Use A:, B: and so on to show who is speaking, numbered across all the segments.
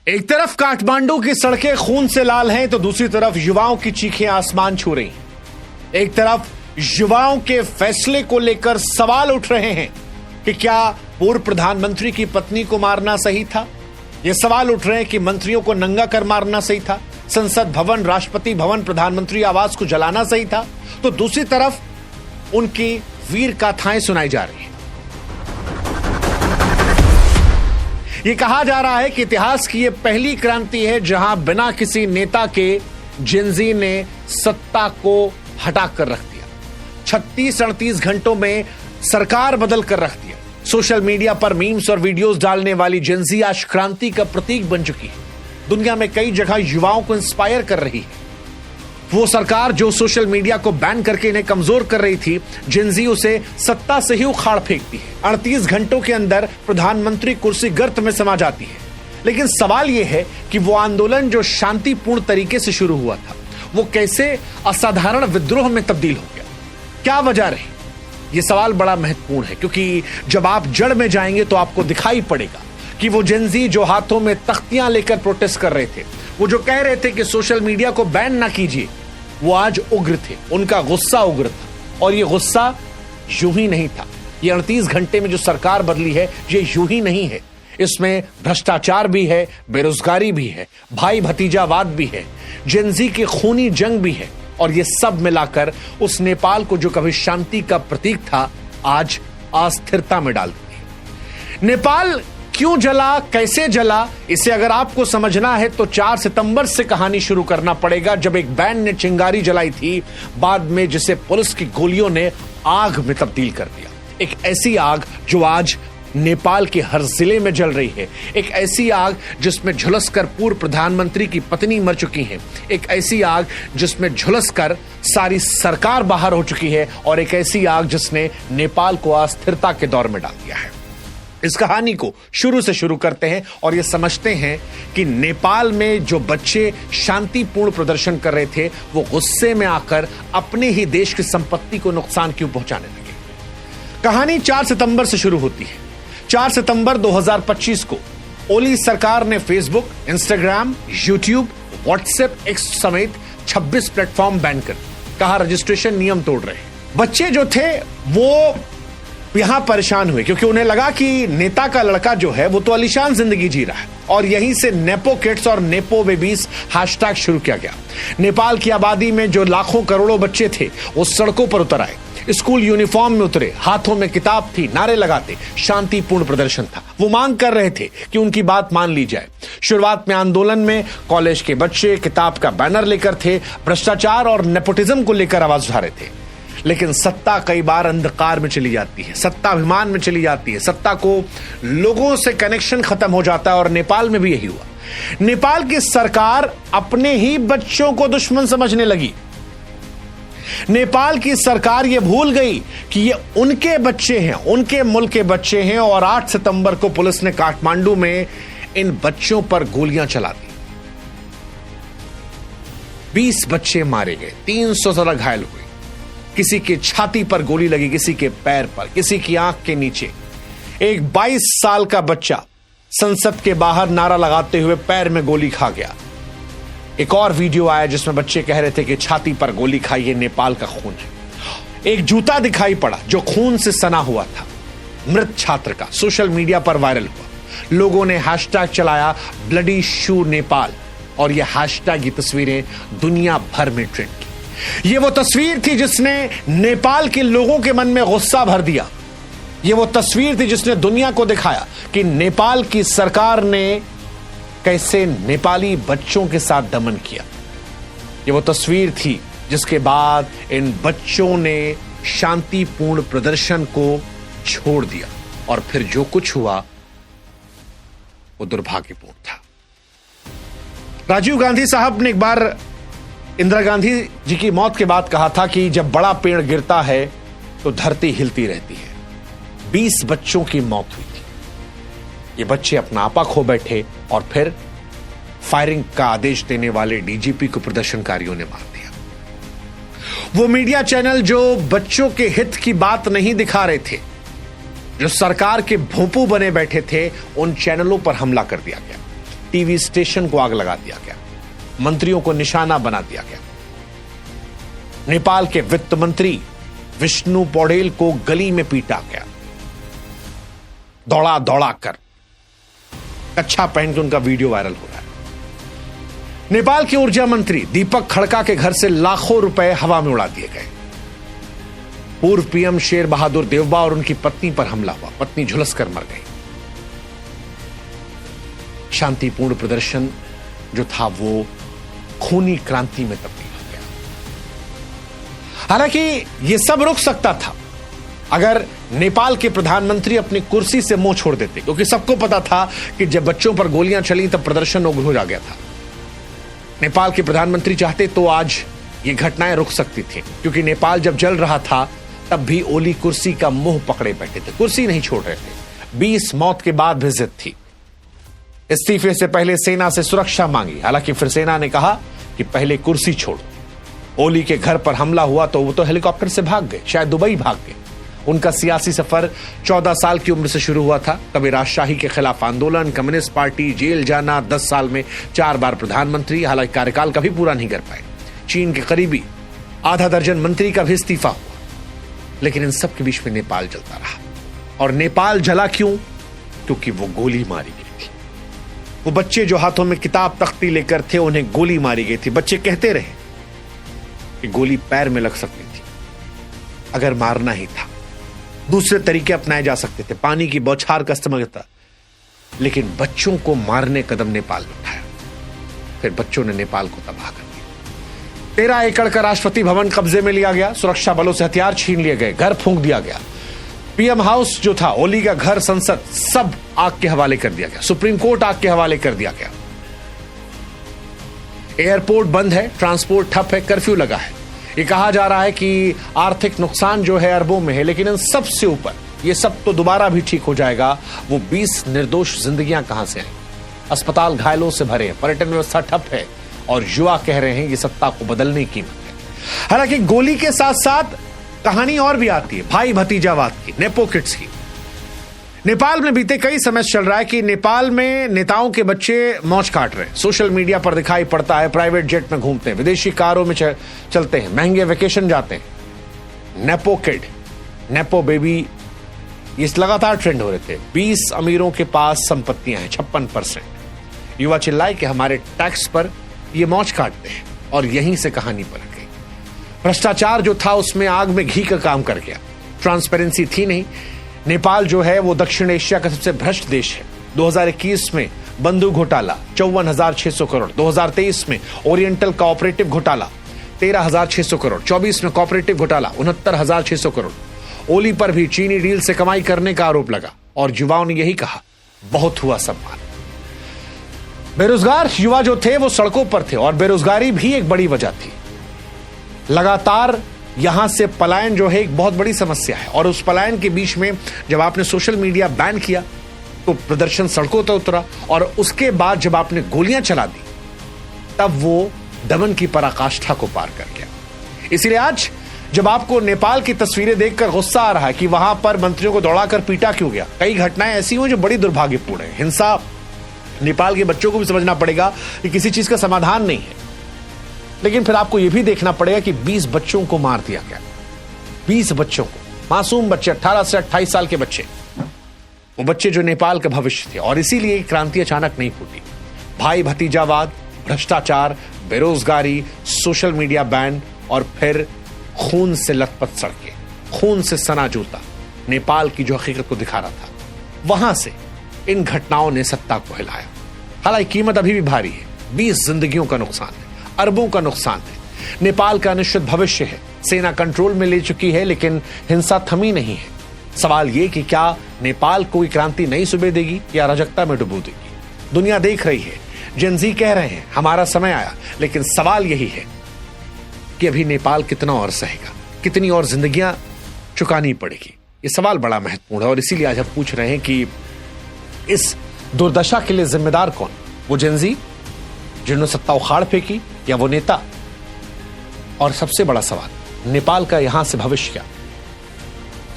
A: एक तरफ काठमांडू की सड़कें खून से लाल हैं तो दूसरी तरफ युवाओं की चीखें आसमान छू रही हैं। एक तरफ युवाओं के फैसले को लेकर सवाल उठ रहे हैं कि क्या पूर्व प्रधानमंत्री की पत्नी को मारना सही था। ये सवाल उठ रहे हैं कि मंत्रियों को नंगा कर मारना सही था, संसद भवन, राष्ट्रपति भवन, प्रधानमंत्री आवास को जलाना सही था। तो दूसरी तरफ उनकी वीर गाथाएं सुनाई जा रही है। ये कहा जा रहा है कि इतिहास की ये पहली क्रांति है जहां बिना किसी नेता के जेनजी ने सत्ता को हटा कर रख दिया। 36-38 घंटों में सरकार बदल कर रख दिया। सोशल मीडिया पर मीम्स और वीडियोस डालने वाली जेनजी आज क्रांति का प्रतीक बन चुकी है। दुनिया में कई जगह युवाओं को इंस्पायर कर रही है। वो सरकार जो सोशल मीडिया को बैन करके इन्हें कमजोर कर रही थी, जेनजी उसे सत्ता से ही उखाड़ फेंकती है। 38 घंटों के अंदर प्रधानमंत्री कुर्सी गर्त में समा जाती है। लेकिन सवाल यह है कि वो आंदोलन जो शांतिपूर्ण तरीके से शुरू हुआ था, वो कैसे असाधारण विद्रोह में तब्दील हो गया? क्या वजह रही? ये सवाल बड़ा महत्वपूर्ण है, क्योंकि जब आप जड़ में जाएंगे तो आपको दिखाई पड़ेगा कि वो जेनजी जो हाथों में तख्तियां लेकर प्रोटेस्ट कर रहे थे, वो जो कह रहे थे कि सोशल मीडिया को बैन ना कीजिए, वो आज उग्र थे। उनका गुस्सा उग्र था। और ये गुस्सा यूं ही नहीं था। ये 38 घंटे में जो सरकार बदली है, ये यूं ही नहीं है। इसमें भ्रष्टाचार भी है, बेरोजगारी भी है, भाई भतीजावाद भी है, जेनजी की खूनी जंग भी है। और ये सब मिलाकर उस नेपाल को जो कभी शांति का प्रतीक था, आज अस्थिरता में डाल दिया। नेपाल क्यों जला, कैसे जला, इसे अगर आपको समझना है तो 4 सितंबर से कहानी शुरू करना पड़ेगा, जब एक बैंड ने चिंगारी जलाई थी, बाद में जिसे पुलिस की गोलियों ने आग में तब्दील कर दिया। एक ऐसी आग जो आज नेपाल के हर जिले में जल रही है। एक ऐसी आग जिसमें झुलसकर पूर्व प्रधानमंत्री की पत्नी मर चुकी है। एक ऐसी आग जिसमें झुलसकर सारी सरकार बाहर हो चुकी है। और एक ऐसी आग जिसने नेपाल को अस्थिरता के दौर में डाल दिया है। इस कहानी को शुरू से शुरू करते हैं और ये समझते हैं कि नेपाल में जो बच्चे शांतिपूर्ण प्रदर्शन कर रहे थे, वो गुस्से में आकर अपने ही देश की संपत्ति को नुकसान क्यों पहुंचाने लगे। कहानी 4 सितंबर से शुरू होती है। 4 सितंबर 2025 को ओली सरकार ने Facebook, Instagram, YouTube, WhatsApp, x समेत 26 प्लेटफॉर्म बैन कर कहा रजिस्ट्रेशन नियम तोड़ रहे हैं। बच्चे जो थे वो यहां परेशान हुए, क्योंकि उन्हें लगा कि नेता का लड़का जो है वो तो आलीशान जिंदगी जी रहा है। और यहीं से नेपो किड्स और नेपो बेबीज हैशटैग शुरू किया गया। नेपाल की आबादी में जो लाखों करोड़ों बच्चे थे, वो सड़कों पर उतर आए, स्कूल यूनिफॉर्म में उतरे, हाथों में किताब थी, नारे लगाते। शांतिपूर्ण प्रदर्शन था। वो मांग कर रहे थे कि उनकी बात मान ली जाए। शुरुआत में आंदोलन में कॉलेज के बच्चे किताब का बैनर लेकर थे, भ्रष्टाचार और नेपोटिज्म को लेकर आवाज उठा रहे थे। लेकिन सत्ता कई बार अंधकार में चली जाती है, सत्ता अभिमान में चली जाती है, सत्ता को लोगों से कनेक्शन खत्म हो जाता है। और नेपाल में भी यही हुआ। नेपाल की सरकार अपने ही बच्चों को दुश्मन समझने लगी। नेपाल की सरकार यह भूल गई कि ये उनके बच्चे हैं, उनके मुल्क के बच्चे हैं। और 8 सितंबर को पुलिस ने काठमांडू में इन बच्चों पर गोलियां चला दी। 20 बच्चे मारे गए, 300 से ज्यादा घायल हुए। किसी के छाती पर गोली लगी, किसी के पैर पर, किसी की आंख के नीचे। एक 22 साल का बच्चा संसद के बाहर नारा लगाते हुए पैर में गोली खा गया। एक और वीडियो आया जिसमें बच्चे कह रहे थे कि छाती पर गोली खाई, ये नेपाल का खून है। एक जूता दिखाई पड़ा जो खून से सना हुआ था, मृत छात्र का, सोशल मीडिया पर वायरल हुआ। लोगों ने हैशटैग चलाया ब्लडी शू नेपाल, और यह हैशटैग, ये तस्वीरें दुनिया भर में ट्रेंड की। ये वो तस्वीर थी जिसने नेपाल के लोगों के मन में गुस्सा भर दिया। ये वो तस्वीर थी जिसने दुनिया को दिखाया कि नेपाल की सरकार ने कैसे नेपाली बच्चों के साथ दमन किया। ये वो तस्वीर थी जिसके बाद इन बच्चों ने शांतिपूर्ण प्रदर्शन को छोड़ दिया। और फिर जो कुछ हुआ वो दुर्भाग्यपूर्ण था। राजीव गांधी साहब ने एक बार इंदिरा गांधी जी की मौत के बाद कहा था कि जब बड़ा पेड़ गिरता है तो धरती हिलती रहती है। 20 बच्चों की मौत हुई थी। ये बच्चे अपना आपा खो बैठे और फिर फायरिंग का आदेश देने वाले डीजीपी को प्रदर्शनकारियों ने मार दिया। वो मीडिया चैनल जो बच्चों के हित की बात नहीं दिखा रहे थे, जो सरकार के भोंपू बने बैठे थे, उन चैनलों पर हमला कर दिया गया। टीवी स्टेशन को आग लगा दिया गया, मंत्रियों को निशाना बना दिया गया। नेपाल के वित्त मंत्री विष्णु पौडेल को गली में पीटा गया, दौड़ा दौड़ा कर। कच्छा पहन के उनका वीडियो वायरल हो रहा है। नेपाल के ऊर्जा मंत्री दीपक खड़का के घर से लाखों रुपए हवा में उड़ा दिए गए। पूर्व पीएम शेर बहादुर देवबा और उनकी पत्नी पर हमला हुआ, पत्नी झुलसकर मर गई। शांतिपूर्ण प्रदर्शन जो था वो खूनी क्रांति में तब्दील हो गया। हालांकि यह सब रुक सकता था अगर नेपाल के प्रधानमंत्री अपनी कुर्सी से मुंह छोड़ देते, क्योंकि सबको पता था कि जब बच्चों पर गोलियां चली तब प्रदर्शन उग्र हो गया था। नेपाल के प्रधानमंत्री चाहते तो आज ये घटनाएं रुक सकती थी, क्योंकि नेपाल जब जल रहा था तब भी ओली कुर्सी का मुंह पकड़े बैठे थे, कुर्सी नहीं छोड़ रहे थे। 20 मौत के बाद भी जिद थी। इस्तीफे से पहले सेना से सुरक्षा मांगी, हालांकि फिर सेना ने कहा कि पहले कुर्सी छोड़ो। ओली के घर पर हमला हुआ तो वो तो हेलीकॉप्टर से भाग गए, शायद दुबई भाग गए। उनका सियासी सफर 14 साल की उम्र से शुरू हुआ था। कभी राजशाही के खिलाफ आंदोलन, कम्युनिस्ट पार्टी, जेल जाना, 10 साल में 4 बार प्रधानमंत्री, हालांकि कार्यकाल कभी पूरा नहीं कर पाए। चीन के करीबी आधा दर्जन मंत्री का भी इस्तीफा हुआ, लेकिन इन सब के बीच में नेपाल जलता रहा। और नेपाल जला क्यों? क्योंकि वो गोली मारी गई थी। वो बच्चे जो हाथों में किताब तख्ती लेकर थे, उन्हें गोली मारी गई थी। बच्चे कहते रहे कि गोली पैर में लग सकती थी, अगर मारना ही था। दूसरे तरीके अपनाए जा सकते थे, पानी की बौछार का इस्तेमाल था, लेकिन बच्चों को मारने कदम नेपाल ने उठाया। फिर बच्चों ने नेपाल को तबाह कर दिया। 13 एकड़ का राष्ट्रपति भवन कब्जे में लिया गया, सुरक्षा बलों से हथियार छीन लिए गए, घर फूंक दिया गया। पीएम हाउस जो था, ओली का घर, संसद, सब आग के हवाले कर दिया गया। सुप्रीम कोर्ट आग के हवाले कर दिया गया। एयरपोर्ट बंद है, ट्रांसपोर्ट ठप है, कर्फ्यू लगा है। ये कहा जा रहा है कि आर्थिक नुकसान जो है अरबों में है, लेकिन इन सबसे ऊपर ये सब तो दोबारा भी ठीक हो जाएगा। वो 20 निर्दोष जिंदगियां कहां से आई? अस्पताल घायलों से भरे हैं, पर्यटन व्यवस्था ठप है, और युवा कह रहे हैं ये सत्ता को बदलने की कीमत है। हालांकि गोली के साथ साथ कहानी और भी आती है, भाई भतीजावाद की, नेपो किड्स की। नेपाल में बीते कई समय चल रहा है कि नेपाल में नेताओं के बच्चे मौज काट रहे हैं। सोशल मीडिया पर दिखाई पड़ता है, प्राइवेट जेट में घूमते हैं, विदेशी कारों में चलते हैं, महंगे वेकेशन जाते हैं। नेपो किड, नेपो बेबी, ये लगातार ट्रेंड हो रहे थे। 20 अमीरों के पास संपत्तियां हैं, 56%। युवा चिल्लाए कि हमारे टैक्स पर ये मौज काटते हैं, और यहीं से कहानी पलट गई। भ्रष्टाचार जो था उसमें आग में घी का काम कर गया। ट्रांसपेरेंसी थी नहीं। नेपाल जो है वो दक्षिण एशिया का सबसे भ्रष्ट देश है। 2021 में बंधु घोटाला 54,600 करोड़, 2023 में ओरिएंटल कोऑपरेटिव घोटाला 13,600 करोड़, 24 में कोऑपरेटिव घोटाला 69,600 करोड़। ओली पर भी चीनी डील से कमाई करने का आरोप लगा, और युवाओं ने यही कहा, बहुत हुआ सम्मान। बेरोजगार युवा जो थे वो सड़कों पर थे, और बेरोजगारी भी एक बड़ी वजह थी। लगातार यहां से पलायन जो है एक बहुत बड़ी समस्या है, और उस पलायन के बीच में जब आपने सोशल मीडिया बैन किया तो प्रदर्शन सड़कों पर उतरा, और उसके बाद जब आपने गोलियां चला दी तब वो दमन की पराकाष्ठा को पार कर गया। इसलिए आज जब आपको नेपाल की तस्वीरें देखकर गुस्सा आ रहा है कि वहां पर मंत्रियों को दौड़ाकर पीटा क्यों गया, कई घटनाएं ऐसी हुई जो बड़ी दुर्भाग्यपूर्ण है। हिंसा, नेपाल के बच्चों को भी समझना पड़ेगा कि किसी चीज का समाधान नहीं है, लेकिन फिर आपको यह भी देखना पड़ेगा कि 20 बच्चों को मार दिया गया। 20 बच्चों को, मासूम बच्चे, 18 से 28 साल के बच्चे, वो बच्चे जो नेपाल का भविष्य थे। और इसीलिए क्रांति अचानक नहीं फूटी। भाई भतीजावाद, भ्रष्टाचार, बेरोजगारी, सोशल मीडिया बैन, और फिर खून से लथपथ सड़कें, खून से सना जूता, नेपाल की जो हकीकत को दिखा रहा था, वहां से इन घटनाओं ने सत्ता को हिलाया। हालांकि कीमत अभी भी भारी है। 20 जिंदगियों का नुकसान है, अरबों का नुकसान है। नेपाल का अनिश्चित भविष्य है। सेना कंट्रोल में ले चुकी है, लेकिन हिंसा थमी नहीं है। सवाल यह कि क्या नेपाल कोई क्रांति नई सुबह देगी या अराजकता में डुबो देगी? दुनिया देख रही है, जेन ज़ी कह रहे हैं हमारा समय आया, लेकिन सवाल यही है कि अभी नेपाल कितना और सहेगा, कितनी और जिंदगियां चुकानी पड़ेगी। ये सवाल बड़ा महत्वपूर्ण है, और इसीलिए आज हम पूछ रहे हैं कि इस दुर्दशा के लिए जिम्मेदार कौन? वो जेन ज़ी जिन्होंने सत्ता उखाड़ फेंकी, या वो नेता? और सबसे बड़ा सवाल, नेपाल का यहां से भविष्य क्या?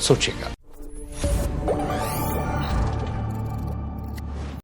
A: सोचिएगा।